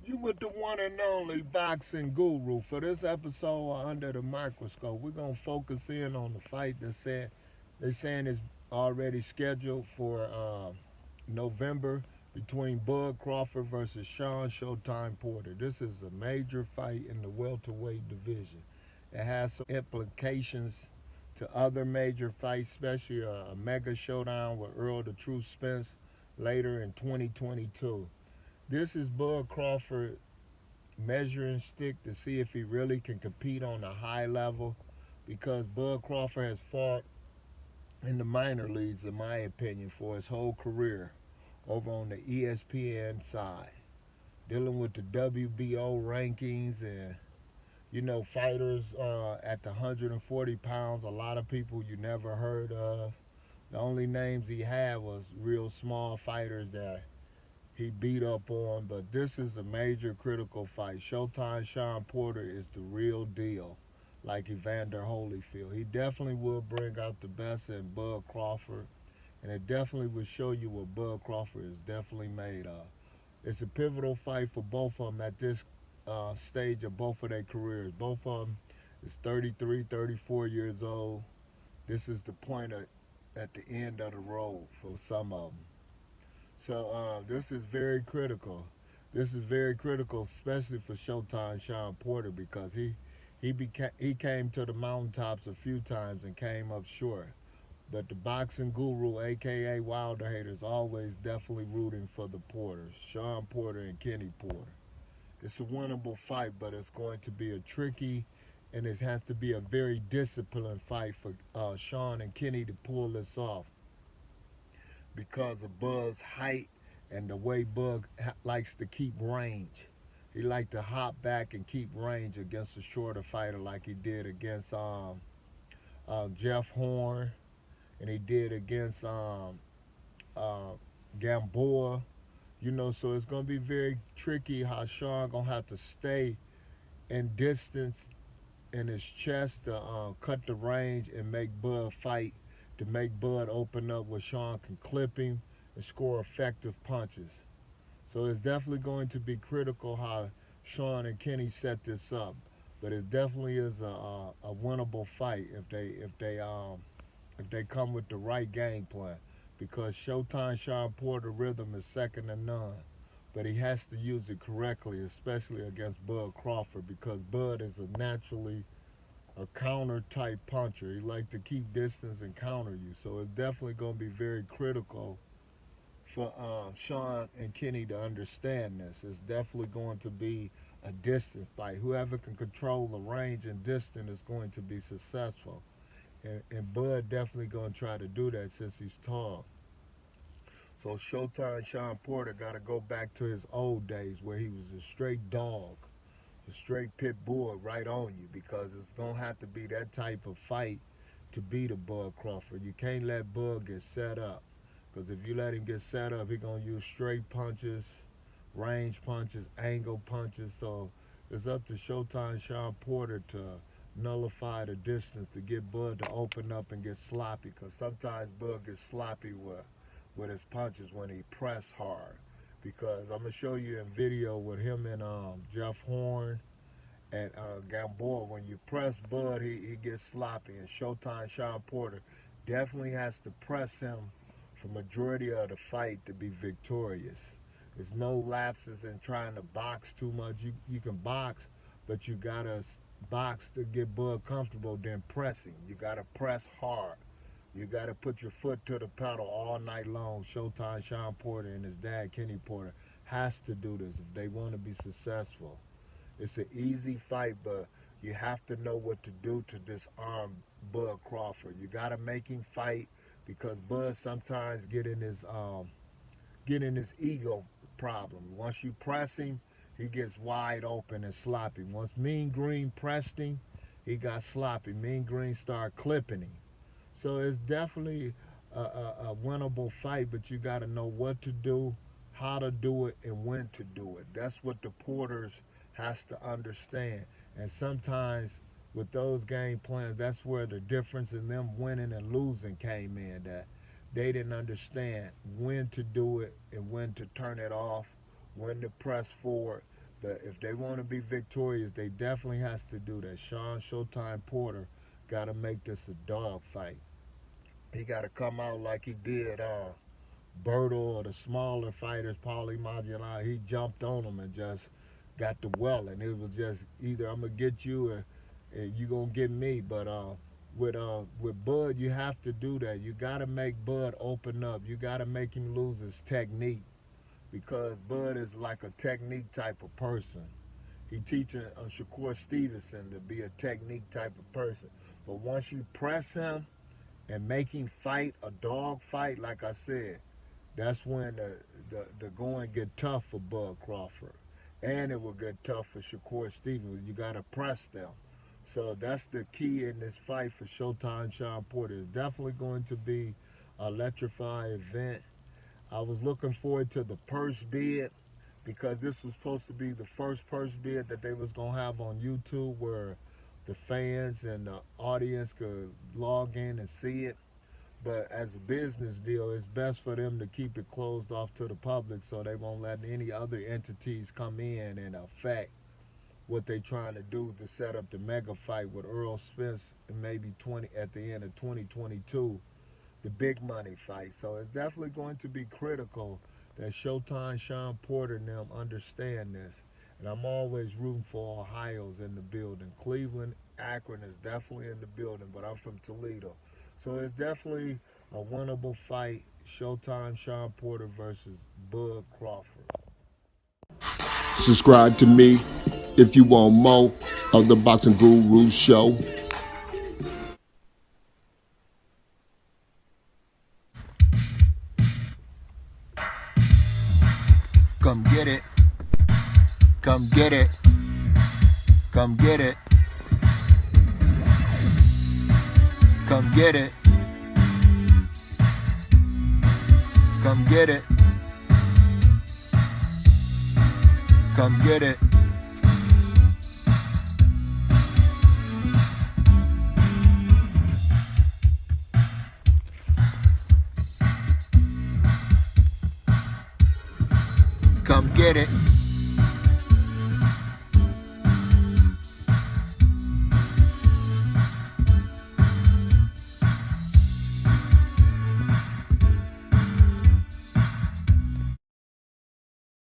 You with the one and only boxing guru. For this episode of Under the Microscope, we're gonna focus in on the fight that said they saying is already scheduled for November between Bud Crawford versus Shawn Showtime Porter. This is a major fight in the welterweight division. It has some implications to other major fights, especially a mega showdown with Earl the Truth Spence later in 2022. This is Bud Crawford measuring stick to see if he really can compete on a high level because Bud Crawford has fought in the minor leagues, in my opinion, for his whole career over on the ESPN side, dealing with the WBO rankings and fighters at the 140 pounds. A lot of people you never heard of. The only names he had was real small fighters that he beat up on, but this is a major critical fight. Showtime Shawn Porter is the real deal, like Evander Holyfield. He definitely will bring out the best in Bud Crawford, and it definitely will show you what Bud Crawford is definitely made of. It's a pivotal fight for both of them at this stage of both of their careers. Both of them is 33, 34 years old. This is the point at the end of the road for some of them. So this is very critical. This is very critical, especially for Showtime Shawn Porter because he came to the mountaintops a few times and came up short. But the boxing guru, aka Wilder haters, always definitely rooting for the Porters, Shawn Porter and Kenny Porter. It's a winnable fight, but it's going to be a tricky, and it has to be a very disciplined fight for Shawn and Kenny to pull this off because of Bud's height and the way Bud likes to keep range. He likes to hop back and keep range against a shorter fighter like he did against Jeff Horn and he did against uh, Gamboa. So it's gonna be very tricky how Shawn gonna have to stay in distance in his chest to cut the range and make Bud fight, to make Bud open up where Shawn can clip him and score effective punches. So it's definitely going to be critical how Shawn and Kenny set this up. But it definitely is a winnable fight if they come with the right game plan. Because Showtime Shawn Porter rhythm is second to none. But he has to use it correctly, especially against Bud Crawford, because Bud is a naturally a counter type puncher. He like to keep distance and counter you. So it's definitely going to be very critical for Shawn and Kenny to understand this. It's definitely going to be a distance fight. Whoever can control the range and distance is going to be successful. And Bud definitely going to try to do that since he's tall. So Showtime Shawn Porter got to go back to his old days where he was a straight dog, a straight pit bull right on you because it's going to have to be that type of fight to beat a Bud Crawford. You can't let Bud get set up because if you let him get set up, he's going to use straight punches, range punches, angle punches. So it's up to Showtime Shawn Porter to nullify the distance to get Bud to open up and get sloppy because sometimes Bud gets sloppy with his punches when he press hard. Because I'm gonna show you in video with him and Jeff Horn and Gamboa. When you press Bud, he gets sloppy. And Showtime Shawn Porter definitely has to press him for majority of the fight to be victorious. There's no lapses in trying to box too much. You can box, but you gotta box to get Bud comfortable. Then pressing, you gotta press hard. You got to put your foot to the pedal all night long. Showtime Shawn Porter and his dad Kenny Porter has to do this if they want to be successful. It's an easy fight, but you have to know what to do to disarm Bud Crawford. You got to make him fight because Bud sometimes get in his ego problem. Once you press him, he gets wide open and sloppy. Once Mean Green pressed him, he got sloppy. Mean Green started clipping him. So it's definitely a winnable fight, but you got to know what to do, how to do it, and when to do it. That's what the Porters has to understand. And sometimes with those game plans, that's where the difference in them winning and losing came in. That they didn't understand when to do it and when to turn it off, when to press forward. But if they want to be victorious, they definitely has to do that. Shawn Showtime Porter got to make this a dog fight. He got to come out like he did Berto or the smaller fighters, Paulie Malignaggi. He jumped on him and just got the well, and it was just either I'm gonna get you or you gonna get me. But with Bud, you have to do that. You gotta make Bud open up. You gotta make him lose his technique, because Bud is like a technique type of person. He teaching Shakur Stevenson to be a technique type of person. But once you press him and make him fight a dog fight, like I said, that's when the going get tough for Bud Crawford. And it will get tough for Shakur Stevens. You got to press them. So that's the key in this fight for Showtime Shawn Porter. It's definitely going to be an electrifying event. I was looking forward to the purse bid, because this was supposed to be the first purse bid that they was going to have on YouTube, where the fans and the audience could log in and see it. But as a business deal, it's best for them to keep it closed off to the public, so they won't let any other entities come in and affect what they're trying to do to set up the mega fight with Earl Spence and maybe at the end of 2022, the big money fight. So it's definitely going to be critical that Showtime Shawn Porter and them understand this. And I'm always rooting for Ohio's in the building. Cleveland, Akron is definitely in the building, but I'm from Toledo. So it's definitely a winnable fight. Showtime Shawn Porter versus Bud Crawford. Subscribe to me if you want more of the Boxing Guru Show. Come get it. Come get it. Come get it. Come get it. Come get it. Come get it. Come get it.